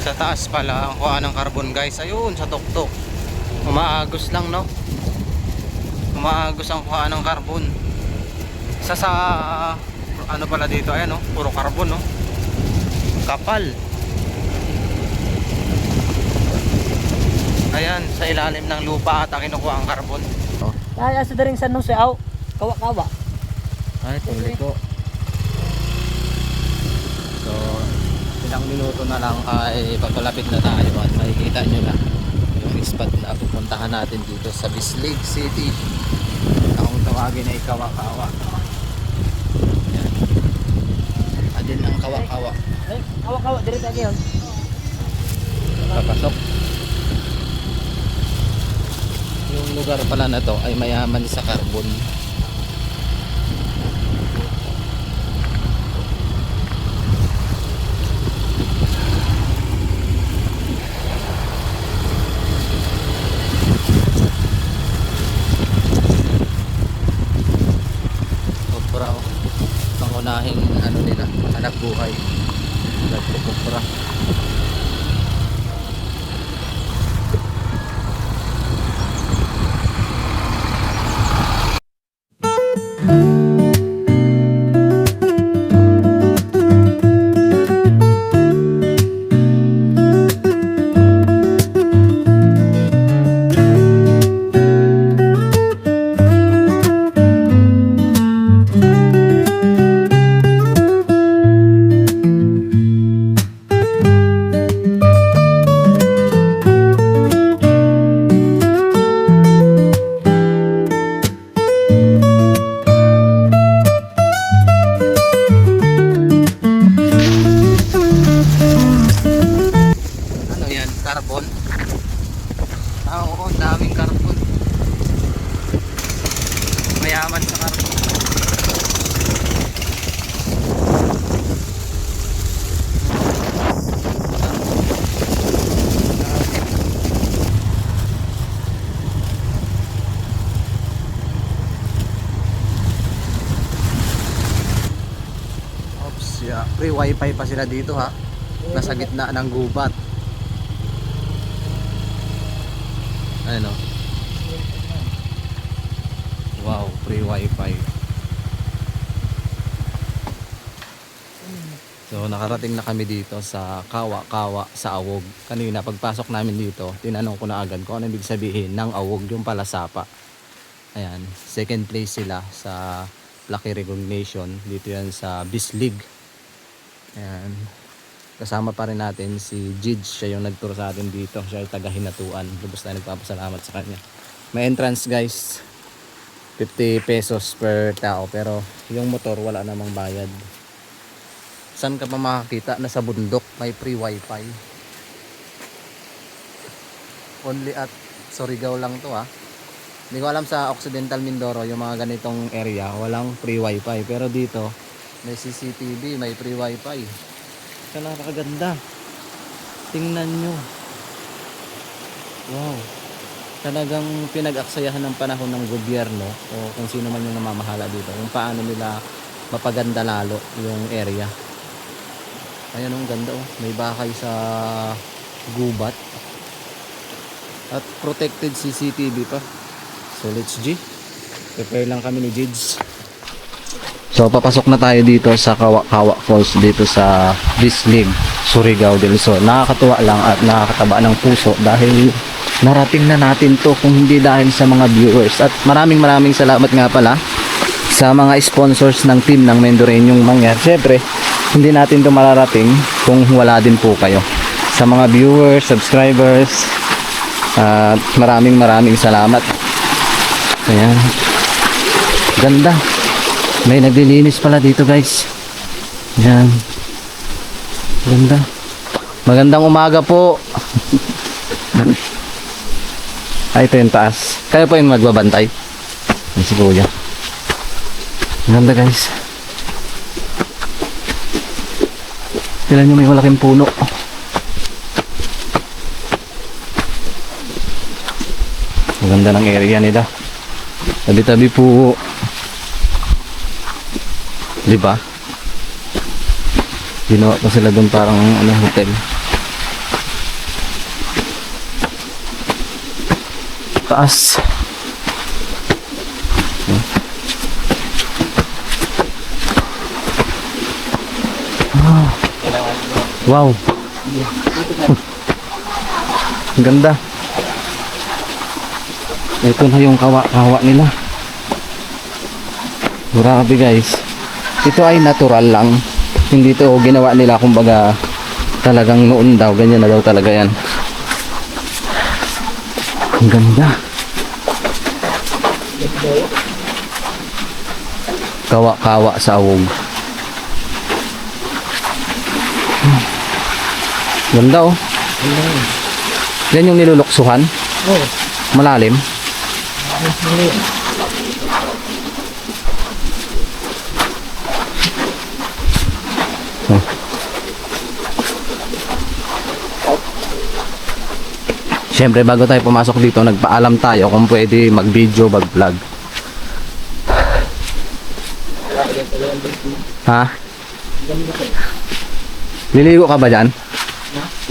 Sa taas pala ang kuha ng carbon guys. Ayun sa tuktok. Umaagos lang no. Umaagos ang kuha ng carbon. Sa ano pala dito, ayan no, puro carbon no. Kapal. Ayan, sa ilalim ng lupa ata kinukuha ang carbon. Oh. Ay, asa daring San Jose, aw. Kawa-kawa. Ay, tuloy ko. So, ilang minuto na lang ay pagkalapit na tayo at makikita nyo na yung spot na pupuntahan natin dito sa Bislig City. Akong tawagin ay Kawa-Kawa. Ayan. Adin ang Kawa-Kawa. Ay, kawa-kawa, direct lagi yun. Papasok. Yung lugar pala na to ay mayaman sa carbon. Kupra, pangunahing ano nila, anak buhay. Kupra. Carbon. Ah, oo, ang daming carbon. Mayaman sa carbon. Oops, yeah. Free wifi pa sila dito ha. Nasa gitna ng gubat. Ano? Wow, free wifi. So nakarating na kami dito sa Kawa-Kawa sa Awog. Kanina pagpasok namin dito, tinanong ko na agad kung ano ibig sabihin ng Awog, yung pala sapa. Ayan, second place sila sa Lucky Recognition. Dito yan sa Bislig. Ayan. Kasama pa rin natin si Jidge, siya yung nagturo sa atin dito. Siya ay taga Hinatuan. Lubos na nagpapasalamat sa kanya. May entrance guys, 50 pesos per tao. Pero yung motor wala namang bayad. Saan ka pa makakita? Nasa bundok, may free wifi. Only at Surigao lang to ha. Hindi ko alam sa Occidental Mindoro, yung mga ganitong area, walang free wifi. Pero dito, may CCTV, may free wifi. Kaya napakaganda. Tingnan nyo. Wow. Talagang pinag-aksayahan ng panahon ng gobyerno o kung sino man yung namamahala dito kung paano nila mapaganda lalo yung area. Ayan ang ganda oh. May bahay sa gubat. At protected CCTV pa. So let's G. Prepare lang kami ni Jids. So papasok na tayo dito sa Kawa-Kawa Falls dito sa Bislig, Surigao del Sur. Nakakatuwa lang at nakakataba ng puso dahil narating na natin to kung hindi dahil sa mga viewers. At maraming salamat nga pala sa mga sponsors ng team ng Mendoreñong Mangyan. Siyempre, hindi natin to mararating kung wala din po kayo. Sa mga viewers, subscribers, maraming salamat. Ayan. Ganda. May naglilinis pala dito guys. Yan. Ganda. Magandang umaga po. Ay, ito yung taas. Kayo po yung magbabantay. Yan si kuya. Ganda guys. Tignan nyo, may malaking puno. Maganda ng area nila. Tabi-tabi po. Diba? Ginawa pa sila doon parang ano, hotel. Taas. Ah. Wow. Ang ganda. Ito na yung kawa-kawa nila. Grabe guys. Ito ay natural lang. Hindi to ginawa nila kumbaga talagang noon daw. Ganyan na daw talaga yan. Ang ganda. Kawa-kawa sa awog. Ganda oh. Yan yung niluluksuhan. Oo. Malalim. Oh. Siyempre bago tayo pumasok dito, nagpaalam tayo kung pwede mag-video, mag-vlog. Ha? Liligo ka ba dyan?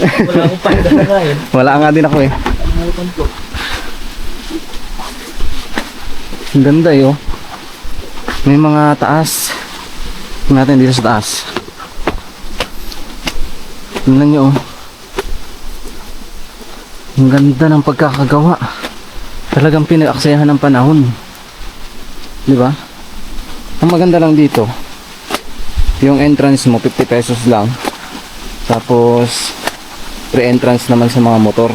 Wala akong panda na ngayon. Wala nga din ako eh. Ang ganda eh oh. May mga taas. Tingnan natin dito sa taas. Tingnan nyo oh. Ang ganda ng pagkakagawa. Talagang pinag-aksayahan ng panahon. Di ba? Ang maganda lang dito, yung entrance mo 50 pesos lang. Tapos free entrance naman sa mga motor.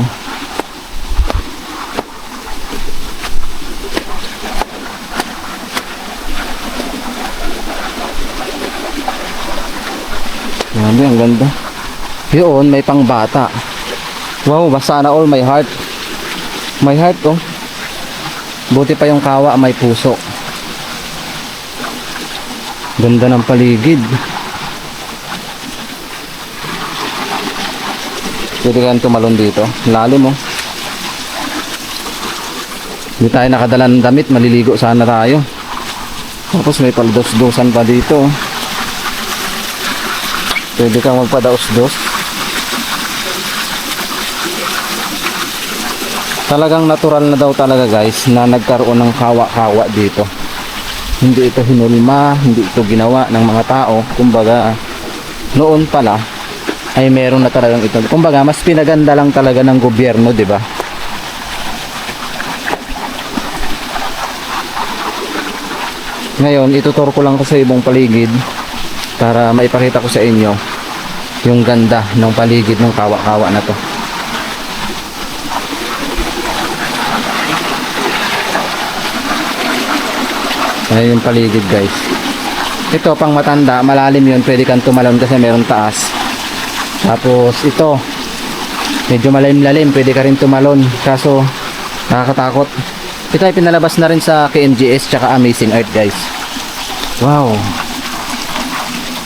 Grabe, ang ganda. Yun, may pang bata. Wow, sana all may heart. May heart oh. Buti pa yung kawa may puso. Ganda ng paligid. Pwede kayang tumalon dito. Lalim oh. Hindi tayo nakadala ng damit, maliligo sana tayo. Tapos may paldos-dosan pa dito. Pwede kang magpadaos-dos. Talagang natural na daw talaga guys na nagkaroon ng kawa-kawa dito. Hindi ito hinulma, hindi ito ginawa ng mga tao. Kumbaga noon pala ay meron na talagang ito. Kumbaga mas pinaganda lang talaga ng gobyerno, di ba? Ngayon ituturo ko lang sa ibong paligid para maipakita ko sa inyo yung ganda ng paligid ng kawa-kawa na to. Ayan yung paligid guys. Ito pang matanda, malalim yun, pwede kang tumalon kasi meron taas. Tapos ito medyo malalim-lalim, pwede ka rin tumalon kaso nakakatakot. Ito ay pinalabas na rin sa KNGS tsaka Amazing Earth guys. Wow.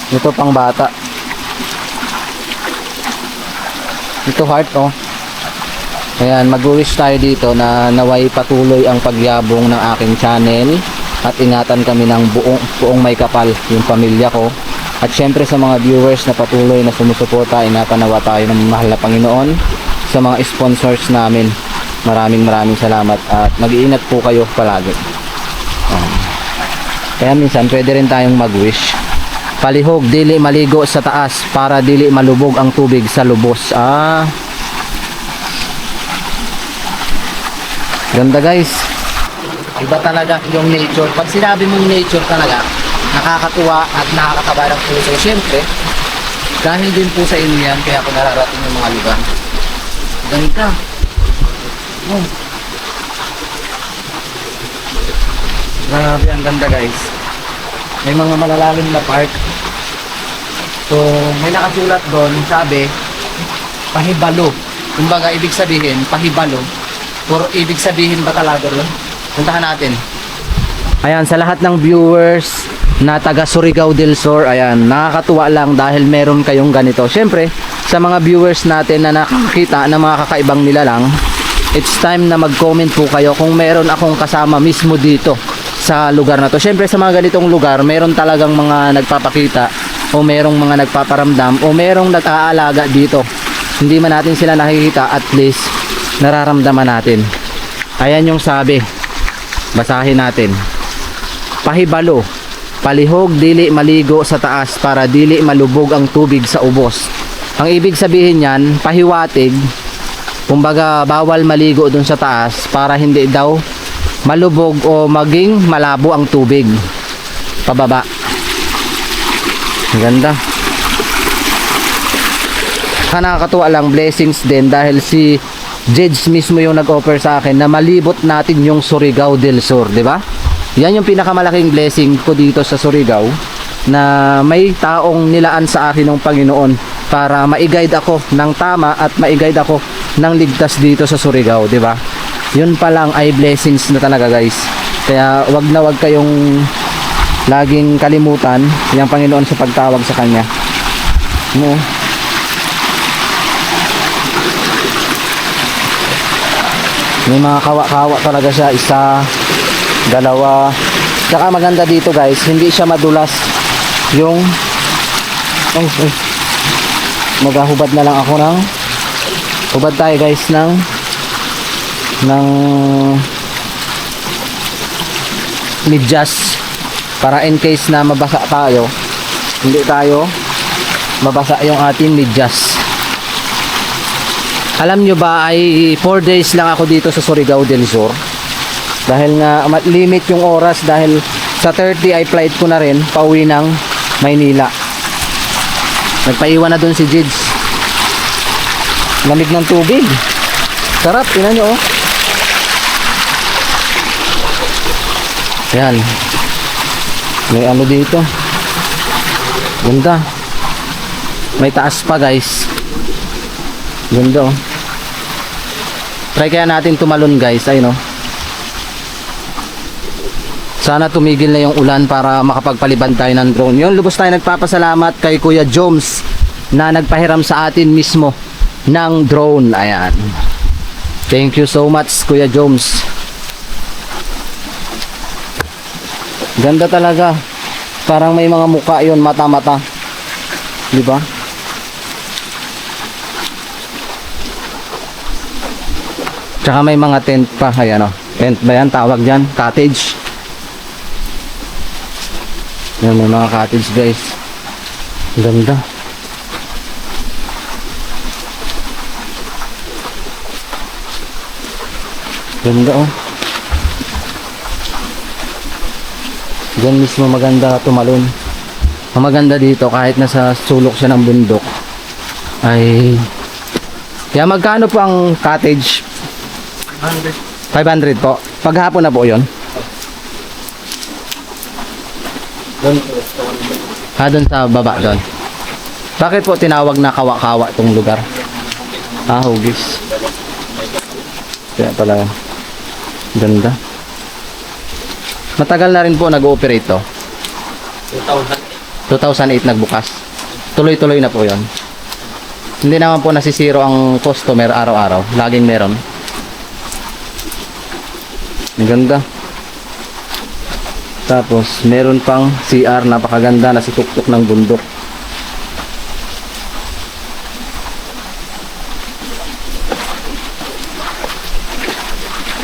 Ito pang bata. Ito heart oh. Ayan, mag-wish tayo dito na naway patuloy ang pagyabong ng aking channel. At ingatan kami ng buong may kapal, yung pamilya ko. At syempre sa mga viewers na patuloy na sumusuporta, ingatan nawa tayo ng mahal na Panginoon. Sa mga sponsors namin, maraming salamat. At mag-iingat po kayo palagi. Kaya minsan pwede rin tayong mag-wish. Palihog, dili maligo sa taas para dili malubog ang tubig sa lubos. Ganda guys. Iba talaga yung nature. Pag sinabi mong nature talaga, nakakatuwa at nakakataba ng puso. Siyempre, dahil din po sa inyo yan, kaya ako nararating yung mga lugar. Ganda. Oh. Grabe, ang ganda guys. May mga malalalim na park. So, may nakasulat doon, sabi, pahibalo. Kumbaga, ibig sabihin, pahibalo. Or ibig sabihin ba talaga doon? Puntahan natin. Ayan, sa lahat ng viewers na taga Surigao del Sur, ayan, nakakatuwa lang dahil meron kayong ganito. Siyempre, sa mga viewers natin na nakakita ng mga kakaibang nilalang, it's time na mag-comment po kayo kung meron akong kasama mismo dito sa lugar na to. Siyempre, sa mga ganitong lugar, meron talagang mga nagpapakita o merong mga nagpaparamdam o merong nag-aalaga dito. Hindi man natin sila nakikita, at least nararamdaman natin Ayan yung sabi. Basahin natin. Pahibalo, palihog dili maligo sa taas para dili malubog ang tubig sa ubos. Ang ibig sabihin niyan, pahiwatig, kumbaga bawal maligo dun sa taas para hindi daw malubog o maging malabo ang tubig pababa. Ang ganda. Nakakatuwa lang, blessings din dahil si Jedge mismo yung nag-offer sa akin na malibot natin yung Surigao del Sur, di ba? Yan yung pinakamalaking blessing ko dito sa Surigao, na may taong nilaan sa akin ng Panginoon para ma-guide ako ng tama at ma-guide ako ng ligtas dito sa Surigao, di ba? Yun pa lang ay blessings na talaga, guys. Kaya wag na wag kayong laging kalimutan yung Panginoon sa pagtawag sa kanya. No? May mga kawa-kawa talaga siya, isa, dalawa. Tsaka maganda dito, guys, hindi siya madulas yung maghahubad na lang ako ng hubad tayo, guys, ng medyas para in case na mabasa tayo, hindi tayo mabasa yung ating medyas. Alam nyo ba ay 4 days lang ako dito sa Surigao del Sur, dahil nga limit yung oras, dahil sa 30 ay flight ko na rin pauwi ng Maynila. Nagpaiwan na dun si Jids. Lamig ng tubig, sarap, tingnan nyo, oh. Yan, may ano dito, ganda, may taas pa, guys, ganda, oh. Try kaya natin tumalon, guys. Ayun, oh. Sana tumigil na yung ulan para makapagpalibad tayo ng drone. Yun, lubos tayo nagpapasalamat kay Kuya Joms na nagpahiram sa atin mismo ng drone. Ayan. Thank you so much, Kuya Joms. Ganda talaga. Parang may mga mukha yun, mata-mata. Diba? Tsaka may mga tent pa. Ayan, o. Tent ba yan? Tawag dyan? Cottage. Yan, may mga cottage, guys. Ganda. Ganda, oh. Diyan mismo maganda tumalon. Ang maganda dito, kahit nasa sulok siya ng bundok, ay... Kaya magkano po ang cottage? 500 po. Paghapon na po yun. Doon sa baba doon. Bakit po tinawag na kawa-kawa itong lugar? Hugis. Kaya pala ganda. Matagal na rin po nag-ooperate to. 2008 nagbukas. Tuloy-tuloy na po yon. Hindi naman po nasisiro ang customer araw-araw. Laging meron. Ang ganda. Tapos meron pang CR, napakaganda na si tuktok ng bundok.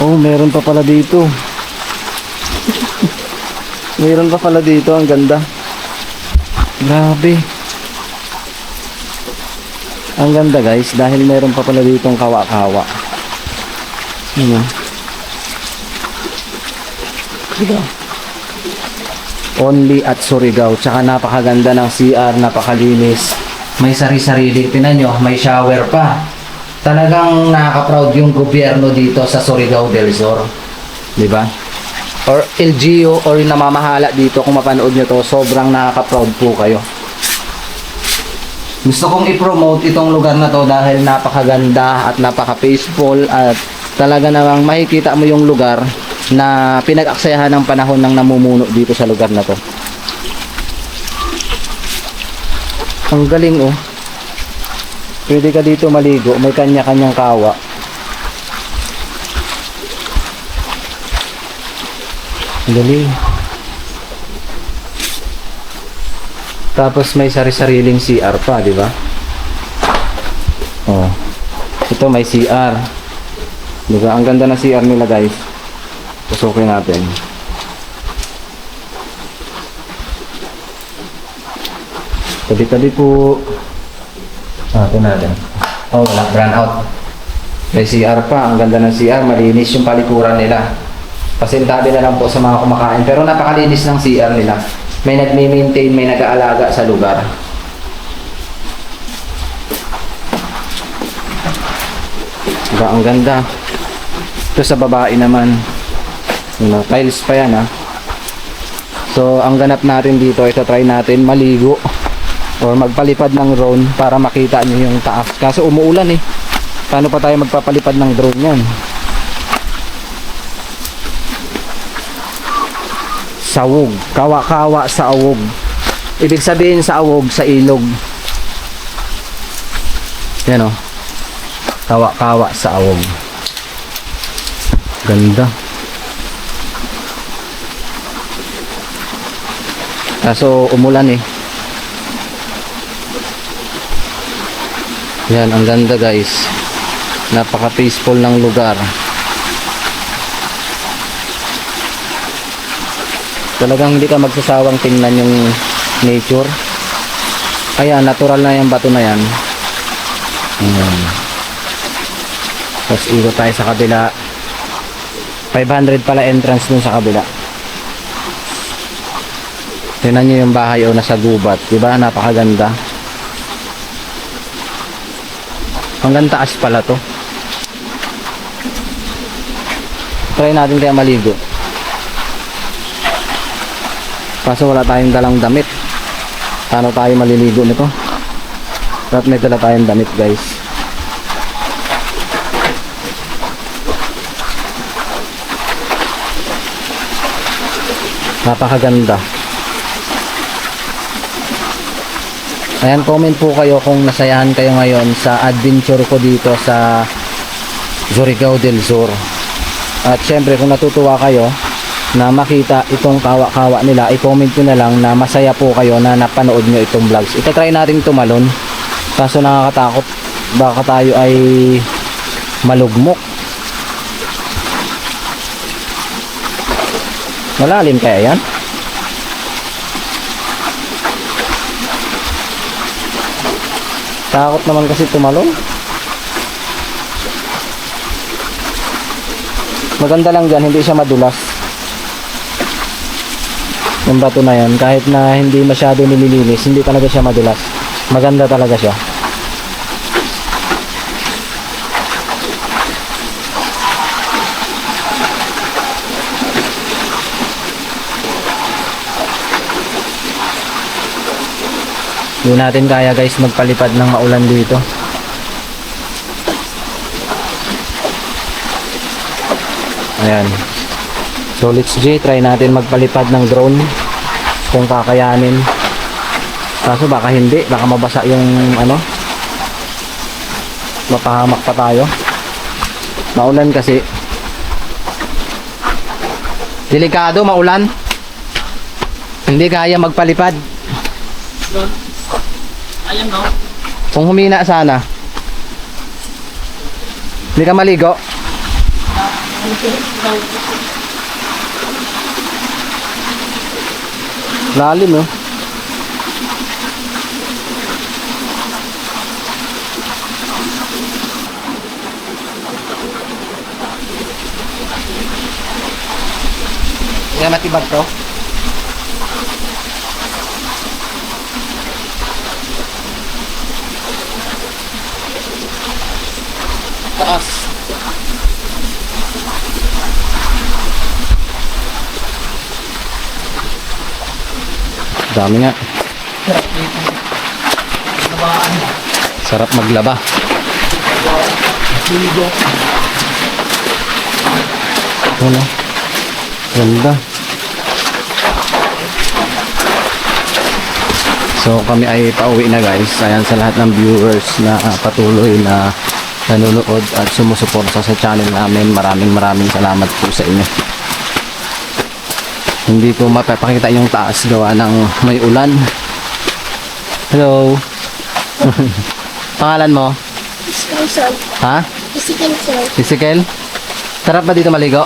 Oh, meron pa pala dito. Meron pa pala dito, ang ganda. Grabe. Ang ganda, guys, dahil meron pa pala dito ang kawa-kawa. Ano? Only at Surigao. Tsaka napakaganda ng CR, napakalinis. May sari-sarili. Tingnan nyo, may shower pa. Talagang nakaka-proud yung gobyerno dito sa Surigao del Sur. Diba? Or LGU or yung namamahala dito, kung mapanood nyo to, sobrang nakaka-proud po kayo. Gusto kong i-promote itong lugar na to dahil napakaganda at napaka-peaceful at talaga namang makikita mo yung lugar na pinag-aksayahan ng panahon ng namumuno dito sa lugar na to. Ang galing, oh. Pwede ka dito maligo, may kanya-kanyang kawa. Ang galing. Tapos may sari-sariling CR pa, di ba? Oh. Ito may CR. Diba? Ang ganda na CR nila guys. Pusukin natin. Tabi-tabi po. Ito natin. Oh, wala. Brand out. May CR pa. Ang ganda ng CR. Malinis yung palikuran nila. Pasintabi na lang po sa mga kumakain. Pero napakalinis ng CR nila. May nagme-maintain, may nag-aalaga sa lugar. Diba? Ang ganda. Ito sa babae naman. Tiles pa yan ha. So, ang ganap natin dito, ito try natin maligo or magpalipad ng drone para makita nyo yung taas. Kaso umuulan eh. Paano pa tayo magpapalipad ng drone yan? Sawog. Kawa-kawa sa awog. Ibig sabihin sa awog, sa ilog. Yan o. Kawa-kawa sa awog. Ganda. Kaso umulan eh. Yan, ang ganda guys. Napaka peaceful ng lugar. Talagang hindi ka magsasawang tingnan yung nature. Kaya natural na yung bato na yan. Ayan. Tapos ikot tayo sa kabila. 500 pala entrance dun sa kabila. Tingnan nyo yung bahay o nasa gubat. Diba? Napakaganda. Hanggang taas pala to. Try natin kaya maligo. Kaso wala tayong dalang damit. Paano tayo maliligo nito? Dapat may dala tayong damit guys. Napakaganda. Ayan, comment po kayo kung nasayahan kayo ngayon sa adventure ko dito sa Surigao del Sur. At syempre kung natutuwa kayo na makita itong kawa-kawa nila, i-comment nyo na lang na masaya po kayo na napanood nyo itong vlogs. Ito-try natin tumalon. Kaso nakakatakot. Baka tayo ay malugmok. Malalim kaya yan? Takot naman kasi tumalon. Maganda lang dyan, hindi siya madulas. Yung bato na yan, kahit na hindi masyado nililinis, hindi talaga siya madulas. Maganda talaga siya. Hindi natin kaya guys magpalipad ng maulan dito. Ayan. So let's try natin magpalipad ng drone kung kakayanin. Kaso baka hindi, baka mabasa yung ano. Mapahamak pa tayo. Maulan kasi. Delikado, maulan. Hindi kaya magpalipad. Ayun no. Kung humina sana. Hindi ka maligo. Lalim eh. Kaya matibag to. Taas. Dami nga. Sarap maglaba. Ano? Ganda. So kami ay pauwi na guys. Ayan sa lahat ng viewers na patuloy na nanonood at sumusuporta sa channel namin. Maraming salamat po sa inyo. Hindi ko mapapakita yung taas gawa ng may ulan. Hello. Pangalan mo? Isikelsel. Ha? Isikelsel. Ezekiel? Sarap ba dito maligo?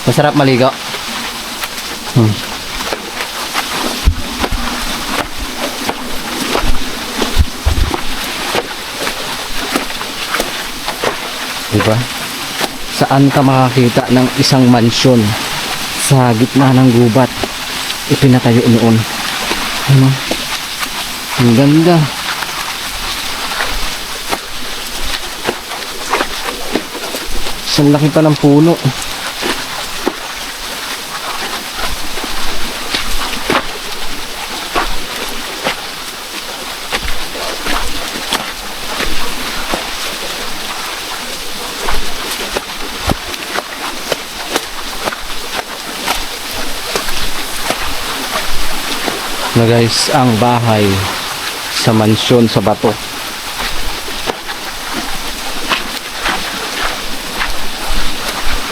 Masarap maligo? Diba? Saan ka makakita ng isang mansyon sa gitna ng gubat? Ipinatayo noon. Ano? Ang ganda. Ang laki pa ng puno. Na guys, ang bahay sa mansyon sa bato.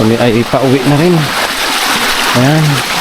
Kami ay pauwi na rin. Ayan.